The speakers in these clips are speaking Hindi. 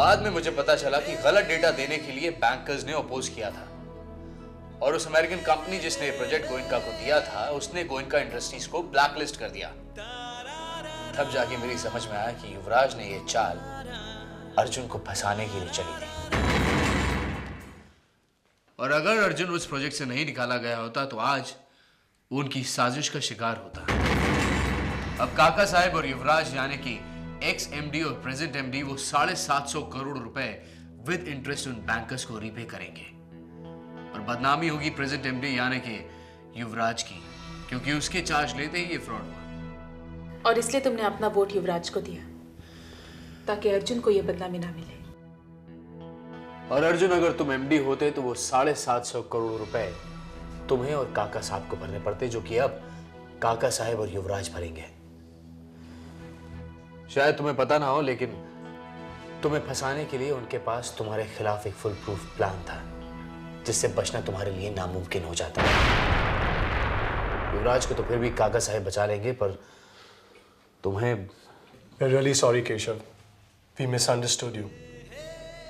बाद में मुझे पता चला कि गलत डेटा देने के लिए बैंकर्स ने अपोज किया था और उस अमेरिकन कंपनी जिसने प्रोजेक्ट गोयनका को दिया था उसने गोयनका इंडस्ट्रीज को ब्लैकलिस्ट कर दिया। तब जाके मेरी समझ में आया कि युवराज ने यह चाल अर्जुन को फंसाने के लिए चली थी। और अगर अर्जुन उस प्रोजेक्ट से नहीं निकाला गया होता तो आज वो उनकी साजिश का शिकार होता। अब काका साहब और युवराज यानी कि एक्स एमडी और प्रेजेंट एमडी वो 750 करोड़ रुपए विद इंटरेस्ट उन बैंकर्स को रीपे करेंगे और बदनामी होगी प्रेजेंट एमडी यानी कि युवराज की, क्योंकि उसके चार्ज लेते ही ये फ्रॉड हुआ। और इसलिए तुमने अपना वोट युवराज को दिया ताकि अर्जुन को ये बदनामी ना मिले। और अर्जुन अगर तुम एमडी होते तो वो 750 करोड़ रुपए तुम्हें और काका साहब को भरने पड़ते, जो कि अब काका साहब और युवराज भरेंगे। शायद तुम्हें पता ना हो लेकिन तुम्हें फंसाने के लिए उनके पास तुम्हारे खिलाफ एक फुल प्रूफ प्लान था जिससे बचना तुम्हारे लिए नामुमकिन हो जाता। युवराज को तो फिर भी काका साहब बचा लेंगे पर तुम्हें। मैं really sorry Keshav, we misunderstood you.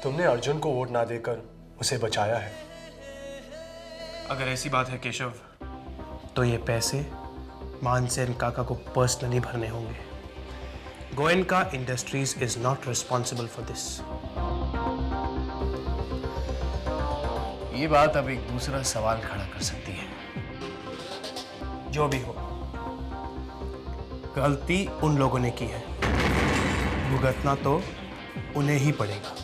तुमने अर्जुन को वोट ना देकर उसे बचाया है। अगर ऐसी बात है केशव तो ये पैसे मानसेन काका को पर्सनली भरने होंगे। Goenka industries is not responsible for this. ये बात अब एक दूसरा सवाल खड़ा कर सकती है। जो भी हो, गलती उन लोगों ने की है, भुगतना तो उन्हें ही पड़ेगा।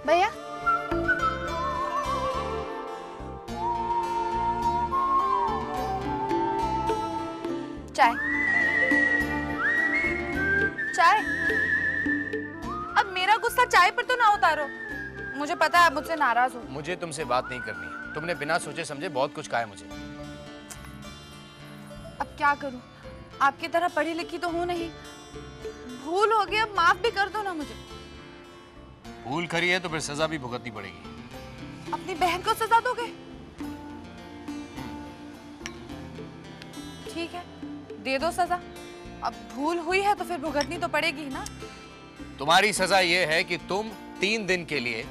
भैया चाय चाय। अब मेरा गुस्सा चाय पर तो ना उतारो, मुझे पता है आप मुझसे नाराज हो। मुझे तुमसे बात नहीं करनी। तुमने बिना सोचे समझे बहुत कुछ कहा है मुझे। अब क्या करूं, आपकी तरह पढ़ी लिखी तो हूं नहीं। भूल हो गई, अब माफ भी कर दो ना मुझे। भूल करी है तो फिर सजा भी भुगतनी पड़ेगी। अपनी बहन को सजा दोगे? ठीक है, दे दो सजा। अब भूल हुई है तो फिर भुगतनी तो पड़ेगी ही ना। तुम्हारी सजा ये है कि तुम 3 दिन के लिए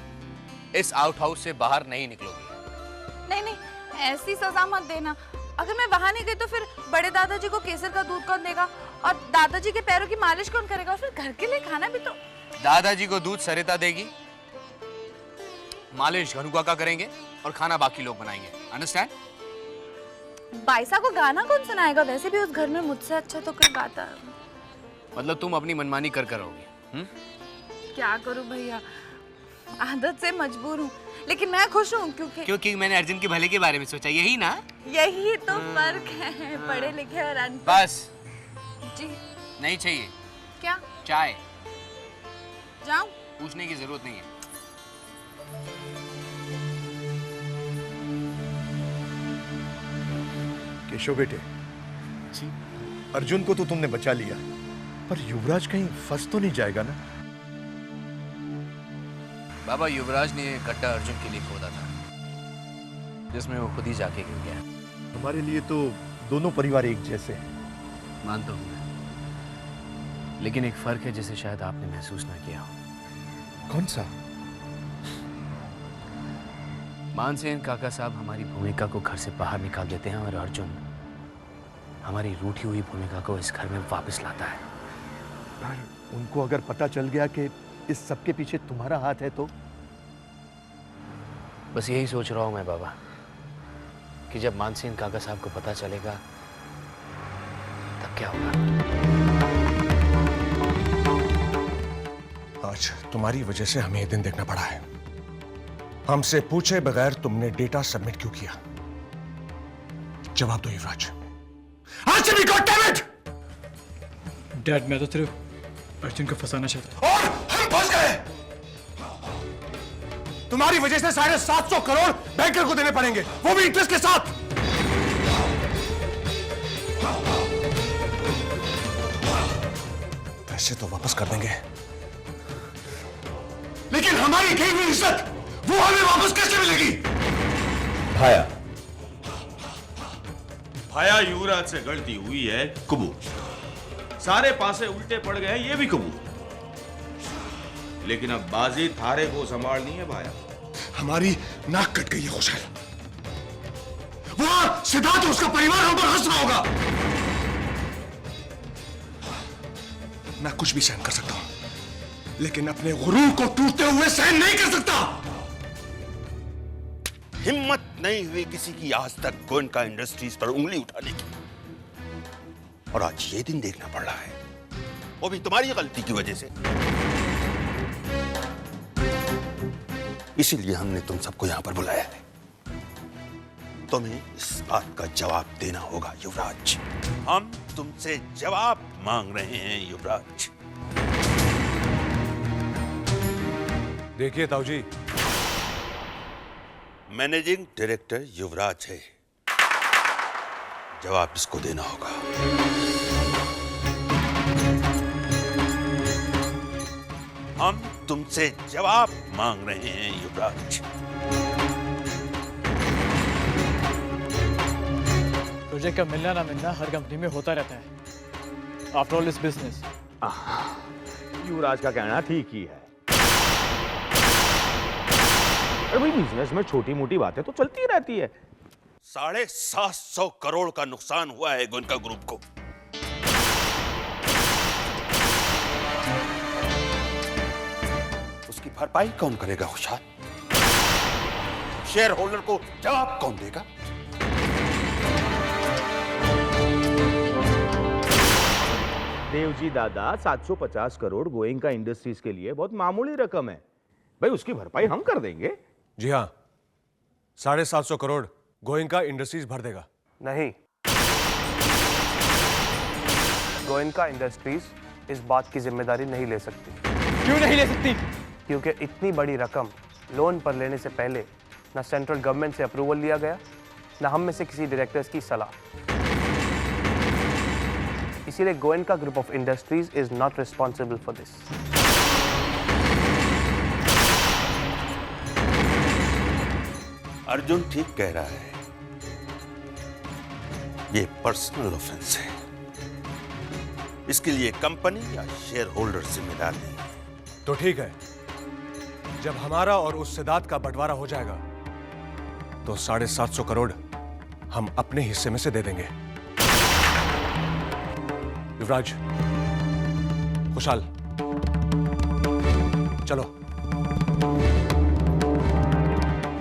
इस आउट हाउस से बाहर नहीं निकलोगी। नहीं नहीं, ऐसी सजा मत देना। अगर मैं वहां नहीं गई तो फिर बड़े दादाजी को केसर का दूध कौन देगा और दादाजी के पैरों की मालिश कौन करेगा और फिर घर के लिए खाना भी तो। दादाजी को दूध सरिता देगी, मालिश घनु काका करेंगे और खाना बाकी लोग बनाएंगे। अंडरस्टैंड? बाइसा को गाना कौन सुनाएगा? वैसे भी उस घर में मुझसे अच्छा तो कोई गाता। मतलब तुम अपनी मनमानी कर रहोगी? क्या करूं भैया, आदत से मजबूर हूँ, लेकिन मैं खुश हूँ क्योंकि मैंने अर्जुन के भले के बारे में सोचा। यही ना? यही तो फर्क है पढ़े लिखे और अनपढ़। बस जी नहीं चाहिए क्या? चाय जाऊं? पूछने की जरूरत नहीं है। केशव बेटे जी, अर्जुन को तो तुमने बचा लिया, पर युवराज कहीं फंस तो नहीं जाएगा ना? बाबा, युवराज ने गड्ढा अर्जुन के लिए खोदा था जिसमें वो खुद ही जाके गिर गया। तुम्हारे लिए तो दोनों परिवार एक जैसे हैं। मानता हूं मैं, लेकिन एक फर्क है जिसे शायद आपने महसूस ना किया हो। कौन सा? मानसेन काका साहब हमारी भूमिका को घर से बाहर निकाल देते हैं और अर्जुन हमारी रूठी हुई भूमिका को इस घर में वापस लाता है। पर उनको अगर पता चल गया कि इस सब के पीछे तुम्हारा हाथ है तो? बस यही सोच रहा हूं मैं बाबा कि जब मानसेन काका साहब को पता चलेगा तब क्या होगा। आज तुम्हारी वजह से हमें ये दिन देखना पड़ा है। हमसे पूछे बगैर तुमने डेटा सबमिट क्यों किया? जवाब दो युवराज। Answer me, goddammit! डैड, मैं तो सिर्फ अर्जुन को फंसाना चाहता था। और हम फंस गए। तुम्हारी वजह से 750 करोड़ बैंकर को देने पड़ेंगे, वो भी इंटरेस्ट के साथ। पैसे तो वापस कर देंगे, लेकिन हमारी गई हुई इज्जत वो हमें वापस कैसे मिलेगी? भाया, भाया युवराज से गलती हुई है कबूल, सारे पासे उल्टे पड़ गए ये भी कबूल, लेकिन अब बाजी थारे को संभालनी है भाया। हमारी नाक कट गई है खुशहाल। वहां सिद्धार्थ और उसका परिवार हम पर हंस रहा होगा। मैं कुछ भी सहन कर सकता हूं, लेकिन अपने गुरूर को टूटते हुए सहन नहीं कर सकता। हिम्मत नहीं हुई किसी की आज तक गोयनका इंडस्ट्रीज पर उंगली उठाने की, और आज ये दिन देखना पड़ रहा है, वो भी तुम्हारी गलती की वजह से। इसीलिए हमने तुम सबको यहां पर बुलाया है। तुम्हें इस बात का जवाब देना होगा युवराज। हम तुमसे जवाब मांग रहे हैं युवराज। देखिए ताऊजी, मैनेजिंग डायरेक्टर युवराज है, जवाब इसको देना होगा। हम तुमसे जवाब मांग रहे हैं युवराज। प्रोजेक्ट का मिलना ना मिलना हर कंपनी में होता रहता है। आफ्टर ऑल इस बिजनेस। युवराज का कहना ठीक ही है। अरे भाई, बिजनेस में छोटी मोटी बातें तो चलती रहती है। 750 करोड़ का नुकसान हुआ है गोयनका ग्रुप को। उसकी भरपाई कौन करेगा खुशहाल? शेयर होल्डर को जवाब कौन देगा? देवजी दादा, 750 करोड़ गोयनका इंडस्ट्रीज के लिए बहुत मामूली रकम है भाई, उसकी भरपाई हम कर देंगे। जी हाँ, 750 करोड़ गोयनका इंडस्ट्रीज भर देगा। नहीं, गोयनका इंडस्ट्रीज इस बात की जिम्मेदारी नहीं ले सकती। क्यों नहीं ले सकती? क्योंकि इतनी बड़ी रकम लोन पर लेने से पहले ना सेंट्रल गवर्नमेंट से अप्रूवल लिया गया, ना हम में से किसी डायरेक्टर्स की सलाह। इसीलिए Goenka group of industries is not responsible for this. Arjun ठीक कह रहा है, ये पर्सनल ऑफेंस है। इसके लिए कंपनी या शेयर होल्डर जिम्मेदार नहीं है। तो ठीक है, जब हमारा और उस सिद्धार्थ का बंटवारा हो जाएगा तो 750 करोड़ हम अपने हिस्से में से दे देंगे। युवराज, खुशहाल, चलो।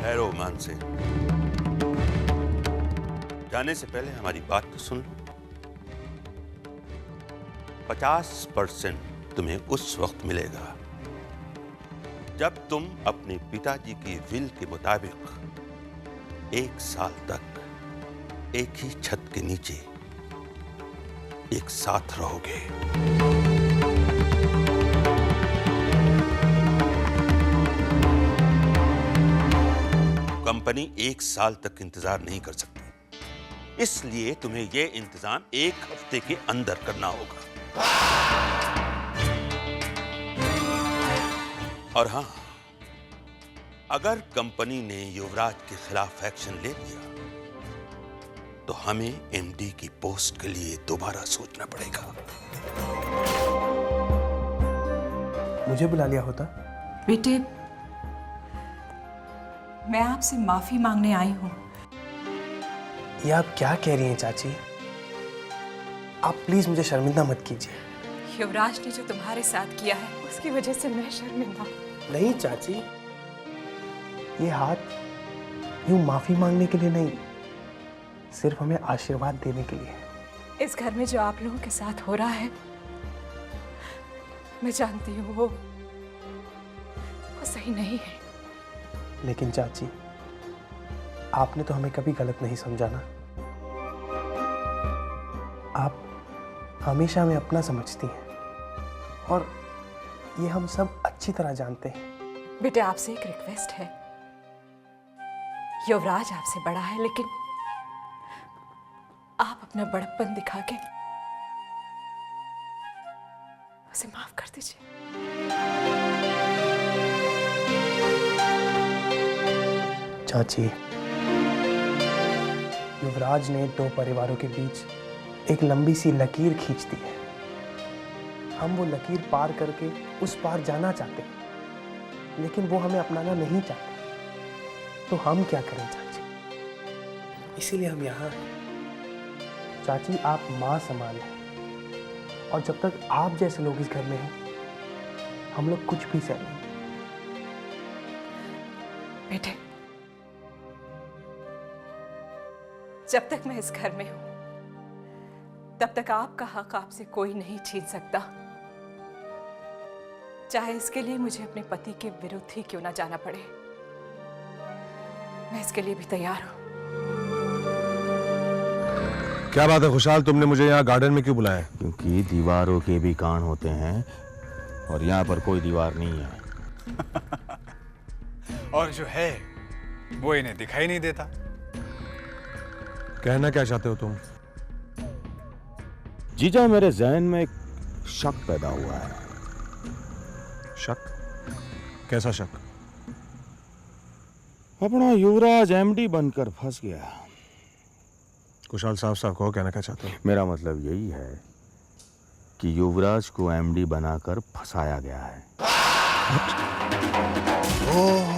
ठहरो मानसे, जाने से पहले हमारी बात तो सुन लो। 50% तुम्हें उस वक्त मिलेगा जब तुम अपने पिताजी की विल के मुताबिक 1 साल तक एक ही छत के नीचे एक साथ रहोगे। कंपनी 1 साल तक इंतजार नहीं कर सकती, इसलिए तुम्हें यह इंतजाम 1 हफ्ते के अंदर करना होगा। और हां, अगर कंपनी ने युवराज के खिलाफ एक्शन ले लिया तो हमें एमडी की पोस्ट के लिए दोबारा सोचना पड़ेगा। मुझे बुला लिया होता। बेटे, मैं आपसे माफी मांगने आई हूं। ये आप क्या कह रही हैं चाची? आप प्लीज मुझे शर्मिंदा मत कीजिए। युवराज ने जो तुम्हारे साथ किया है उसकी वजह से मैं शर्मिंदा। नहीं चाची, ये हाथ यूं माफी मांगने के लिए नहीं, सिर्फ हमें आशीर्वाद देने के लिए। इस घर में जो आप लोगों के साथ हो रहा है, मैं जानती हूँ वो सही नहीं है। लेकिन चाची, आपने तो हमें कभी गलत नहीं समझा ना। आप हमेशा हमें अपना समझती हैं और ये हम सब अच्छी तरह जानते हैं। बेटे, आपसे एक रिक्वेस्ट है। युवराज आपसे बड़ा है, लेकिन आप अपना बड़प्पन दिखा के उसे माफ कर दीजिए। चाची, युवराज ने दो परिवारों के बीच एक लंबी सी लकीर खींच दी है। हम वो लकीर पार करके उस पार जाना चाहते हैं, लेकिन वो हमें अपनाना नहीं चाहते। तो हम क्या करें चाची? इसीलिए हम यहाँ हैं। चाची, आप माँ समान हैं, और जब तक आप जैसे लोग इस घर में हैं, हम लोग कुछ भी सह लेंगे। बेटे, जब तक मैं इस घर में हूं, तब तक आपका हक आपसे कोई नहीं छीन सकता, चाहे इसके लिए मुझे अपने पति के विरुद्ध ही क्यों ना जाना पड़े। मैं इसके लिए भी तैयार हूं। क्या बात है खुशहाल, तुमने मुझे यहाँ गार्डन में क्यों बुलाया? क्योंकि दीवारों के भी कान होते हैं और यहाँ पर कोई दीवार नहीं है। और जो है वो इन्हें दिखाई नहीं देता। कहना क्या चाहते हो तुम? जीजा, मेरे जहन में एक शक पैदा हुआ है। शक? कैसा शक? अपना युवराज एमडी बनकर फंस गया। खुशहाल साहब कहो, कहना क्या चाहते हो? मेरा मतलब यही है कि युवराज को एमडी बनाकर फंसाया गया है। ओह,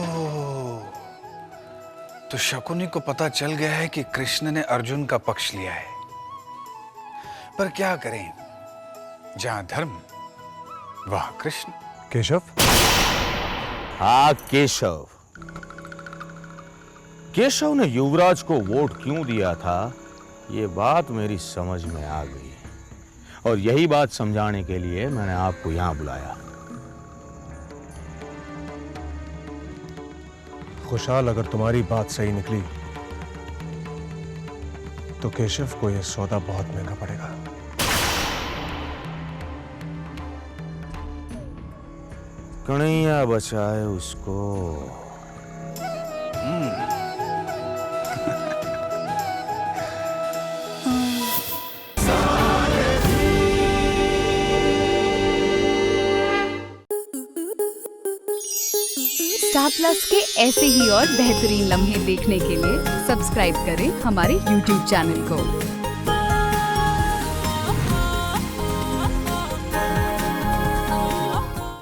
तो शकुनी को पता चल गया है कि कृष्ण ने अर्जुन का पक्ष लिया है। पर क्या करें, जहां धर्म वहां कृष्ण। केशव? हाँ, केशव। केशव ने युवराज को वोट क्यों दिया था, ये बात मेरी समझ में आ गई, और यही बात समझाने के लिए मैंने आपको यहां बुलाया। खुशहाल, अगर तुम्हारी बात सही निकली तो केशव को यह सौदा बहुत महंगा पड़ेगा। कन्हैया बचाए उसको। स्टार प्लस के ऐसे ही और बेहतरीन लम्हे देखने के लिए सब्सक्राइब करें हमारे YouTube चैनल को।